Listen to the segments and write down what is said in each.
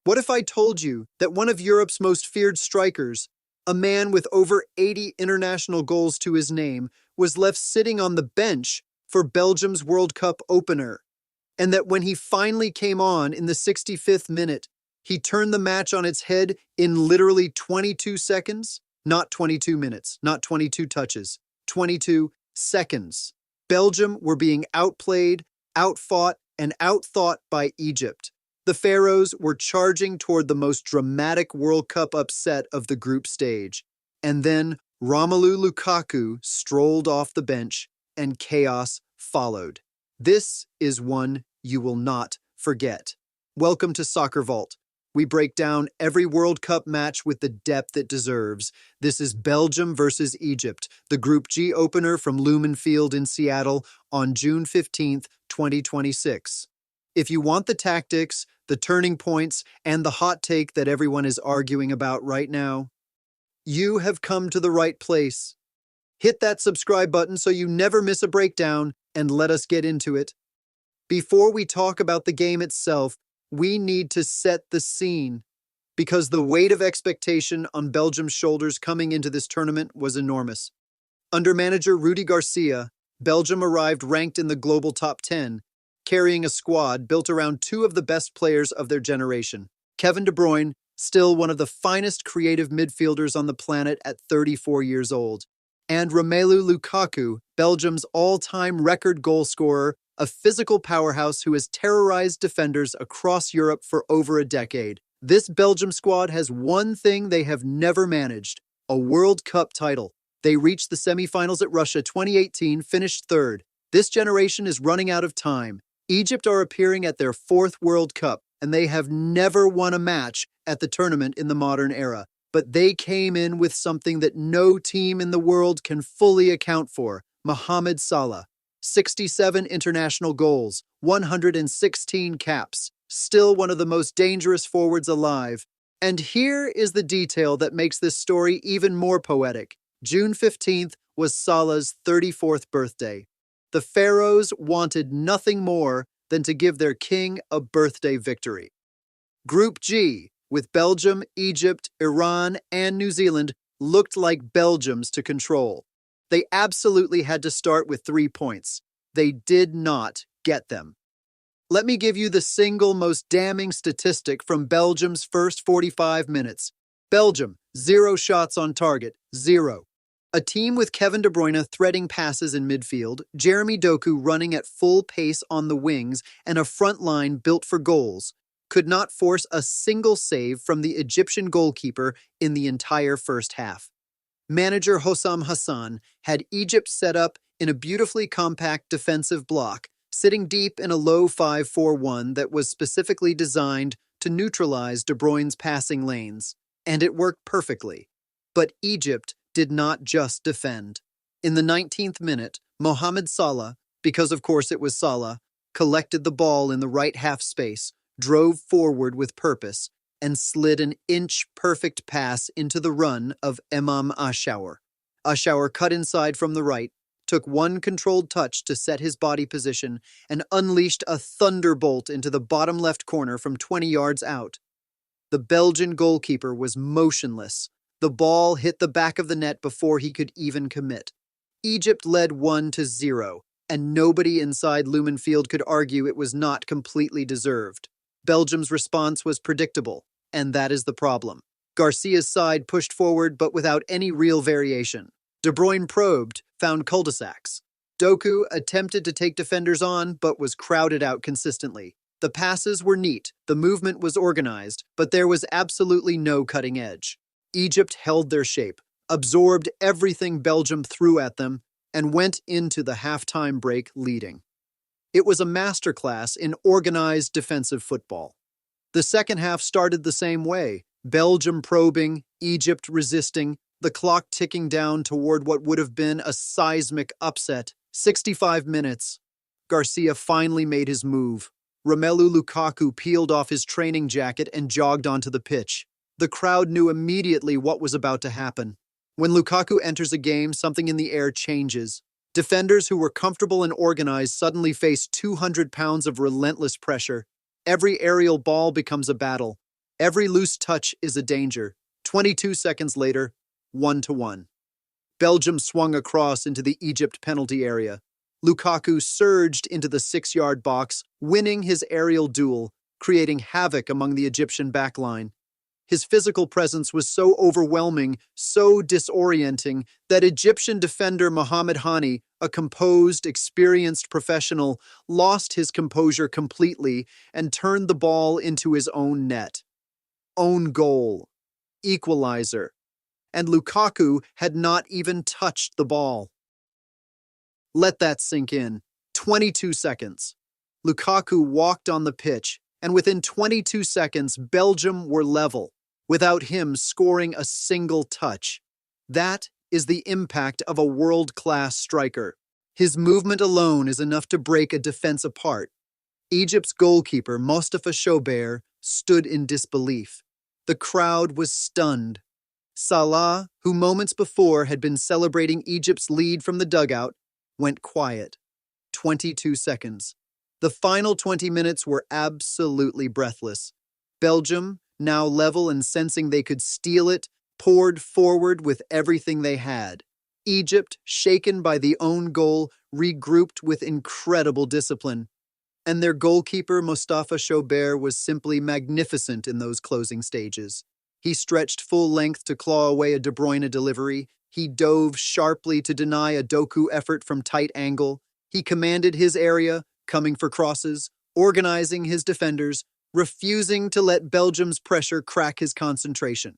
What if I told you that one of Europe's most feared strikers, a man with over 80 international goals to his name, was left sitting on the bench for Belgium's World Cup opener, and that when he finally came on in the 65th minute, he turned the match on its head in literally 22 seconds? Not 22 minutes, not 22 touches, 22 seconds. Belgium were being outplayed, outfought, and outthought by Egypt. The Pharaohs were charging toward the most dramatic World Cup upset of the group stage. And then Romelu Lukaku strolled off the bench, and chaos followed. This is one you will not forget. Welcome to SoccerVault. We break down every World Cup match with the depth it deserves. This is Belgium versus Egypt, the Group G opener from Lumen Field in Seattle on June 15th, 2026. If you want the tactics, the turning points, and the hot take that everyone is arguing about right now, you have come to the right place. Hit that subscribe button so you never miss a breakdown, and let us get into it. Before we talk about the game itself, we need to set the scene, because the weight of expectation on Belgium's shoulders coming into this tournament was enormous. Under manager Rudi Garcia, Belgium arrived ranked in the global top 10, carrying a squad built around two of the best players of their generation. Kevin De Bruyne, still one of the finest creative midfielders on the planet at 34 years old, and Romelu Lukaku, Belgium's all-time record goal scorer, a physical powerhouse who has terrorized defenders across Europe for over a decade. This Belgium squad has one thing they have never managed: a World Cup title. They reached the semifinals at Russia 2018, finished third. This generation is running out of time. Egypt are appearing at their fourth World Cup, and they have never won a match at the tournament in the modern era. But they came in with something that no team in the world can fully account for: Mohamed Salah. 67 international goals, 116 caps, still one of the most dangerous forwards alive. And here is the detail that makes this story even more poetic. June 15th was Salah's 34th birthday. The Pharaohs wanted nothing more than to give their king a birthday victory. Group G, with Belgium, Egypt, Iran, and New Zealand, looked like Belgium's to control. They absolutely had to start with 3 points. They did not get them. Let me give you the single most damning statistic from Belgium's first 45 minutes. Belgium, 0 shots on target, 0. A team with Kevin De Bruyne threading passes in midfield, Jeremy Doku running at full pace on the wings, and a front line built for goals, could not force a single save from the Egyptian goalkeeper in the entire first half. Manager Hossam Hassan had Egypt set up in a beautifully compact defensive block, sitting deep in a low 5-4-1 that was specifically designed to neutralize De Bruyne's passing lanes. And it worked perfectly. But Egypt did not just defend. In the 19th minute, Mohamed Salah, because of course it was Salah, collected the ball in the right half space, drove forward with purpose, and slid an inch-perfect pass into the run of Emam Ashour. Ashour cut inside from the right, took one controlled touch to set his body position, and unleashed a thunderbolt into the bottom left corner from 20 yards out. The Belgian goalkeeper was motionless. The ball hit the back of the net before he could even commit. Egypt led 1-0, and nobody inside Lumen Field could argue it was not completely deserved. Belgium's response was predictable, and that is the problem. Garcia's side pushed forward, but without any real variation. De Bruyne probed, found cul-de-sacs. Doku attempted to take defenders on, but was crowded out consistently. The passes were neat, the movement was organized, but there was absolutely no cutting edge. Egypt held their shape, absorbed everything Belgium threw at them, and went into the halftime break leading. It was a masterclass in organized defensive football. The second half started the same way: Belgium probing, Egypt resisting, the clock ticking down toward what would have been a seismic upset. 65 minutes. Garcia finally made his move. Romelu Lukaku peeled off his training jacket and jogged onto the pitch. The crowd knew immediately what was about to happen. When Lukaku enters a game, something in the air changes. Defenders who were comfortable and organized suddenly face 200 pounds of relentless pressure. Every aerial ball becomes a battle. Every loose touch is a danger. 22 seconds later, 1-1. Belgium swung across into the Egypt penalty area. Lukaku surged into the 6-yard box, winning his aerial duel, creating havoc among the Egyptian backline. His physical presence was so overwhelming, so disorienting, that Egyptian defender Mohamed Hany, a composed, experienced professional, lost his composure completely and turned the ball into his own net. Own goal. Equalizer. And Lukaku had not even touched the ball. Let that sink in. 22 seconds. Lukaku walked on the pitch, and within 22 seconds, Belgium were level, without him scoring a single touch. That is the impact of a world-class striker. His movement alone is enough to break a defense apart. Egypt's goalkeeper, Shobeir, stood in disbelief. The crowd was stunned. Salah, who moments before had been celebrating Egypt's lead from the dugout, went quiet. 22 seconds. The final 20 minutes were absolutely breathless. Belgium, now level and sensing they could steal it, poured forward with everything they had. Egypt, shaken by the own goal, regrouped with incredible discipline. And their goalkeeper, Shobeir, was simply magnificent in those closing stages. He stretched full length to claw away a De Bruyne delivery. He dove sharply to deny a Doku effort from tight angle. He commanded his area, coming for crosses, organizing his defenders, refusing to let Belgium's pressure crack his concentration.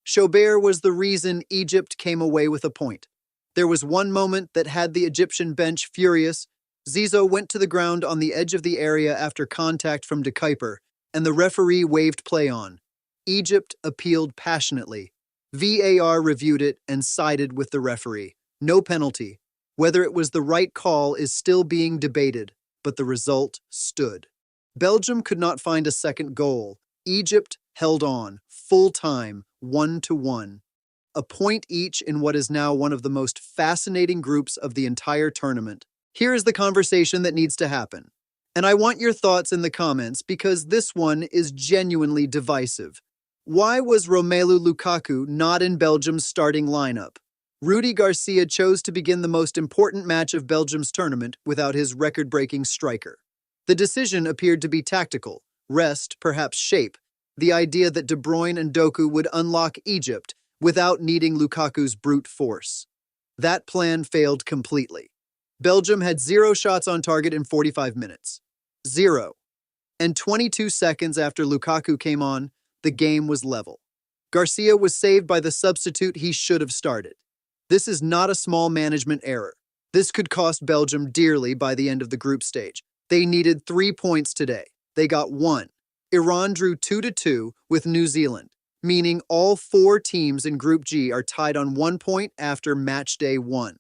Shobeir was the reason Egypt came away with a point. There was one moment that had the Egyptian bench furious. Zizou went to the ground on the edge of the area after contact from De Kuyper, and the referee waved play on. Egypt appealed passionately. VAR reviewed it and sided with the referee. No penalty. Whether it was the right call is still being debated, but the result stood. Belgium could not find a second goal. Egypt held on, full time, 1-1. A point each in what is now one of the most fascinating groups of the entire tournament. Here is the conversation that needs to happen. And I want your thoughts in the comments because this one is genuinely divisive. Why was Romelu Lukaku not in Belgium's starting lineup? Rudi Garcia chose to begin the most important match of Belgium's tournament without his record-breaking striker. The decision appeared to be tactical, rest, perhaps shape, the idea that De Bruyne and Doku would unlock Egypt without needing Lukaku's brute force. That plan failed completely. Belgium had 0 shots on target in 45 minutes. 0. And 22 seconds after Lukaku came on, the game was level. Garcia was saved by the substitute he should have started. This is not a small management error. This could cost Belgium dearly by the end of the group stage. They needed 3 points today. They got 1. Iran drew 2-2 with New Zealand, meaning all 4 teams in Group G are tied on 1 point after match day 1.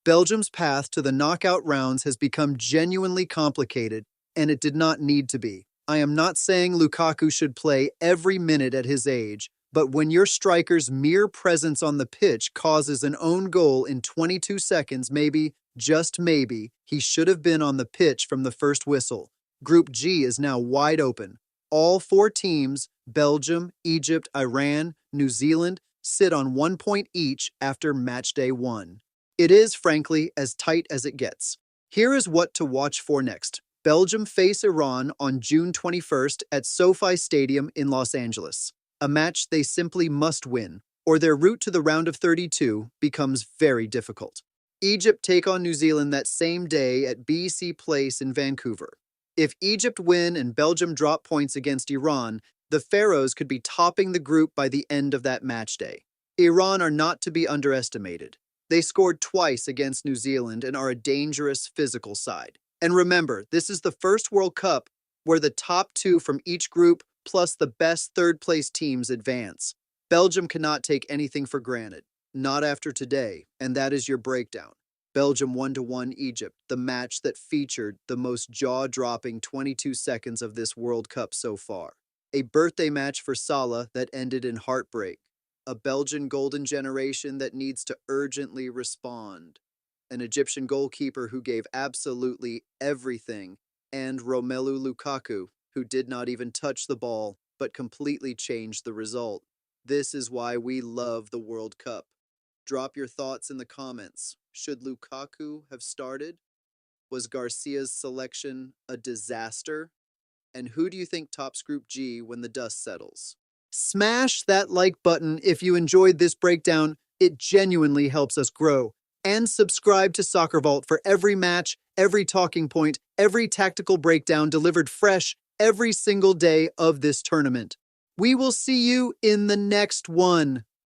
Belgium's path to the knockout rounds has become genuinely complicated, and it did not need to be. I am not saying Lukaku should play every minute at his age, but when your striker's mere presence on the pitch causes an own goal in 22 seconds, maybe, just maybe, he should have been on the pitch from the first whistle. Group G is now wide open. All 4 teams, Belgium, Egypt, Iran, New Zealand, sit on 1 point each after match day 1. It is, frankly, as tight as it gets. Here is what to watch for next. Belgium face Iran on June 21st at SoFi Stadium in Los Angeles. A match they simply must win, or their route to the round of 32 becomes very difficult. Egypt take on New Zealand that same day at BC Place in Vancouver. If Egypt win and Belgium drop points against Iran, the Pharaohs could be topping the group by the end of that match day. Iran are not to be underestimated. They scored twice against New Zealand and are a dangerous physical side. And remember, this is the first World Cup where the top 2 from each group plus the best third-place teams advance. Belgium cannot take anything for granted. Not after today, and that is your breakdown. Belgium 1-1 Egypt, the match that featured the most jaw-dropping 22 seconds of this World Cup so far. A birthday match for Salah that ended in heartbreak. A Belgian golden generation that needs to urgently respond. An Egyptian goalkeeper who gave absolutely everything, and Romelu Lukaku, who did not even touch the ball but completely changed the result. This is why we love the World Cup. Drop your thoughts in the comments. Should Lukaku have started? Was Garcia's selection a disaster? And who do you think tops Group G when the dust settles? Smash that like button if you enjoyed this breakdown. It genuinely helps us grow. And subscribe to SoccerVault for every match, every talking point, every tactical breakdown delivered fresh every single day of this tournament. We will see you in the next one.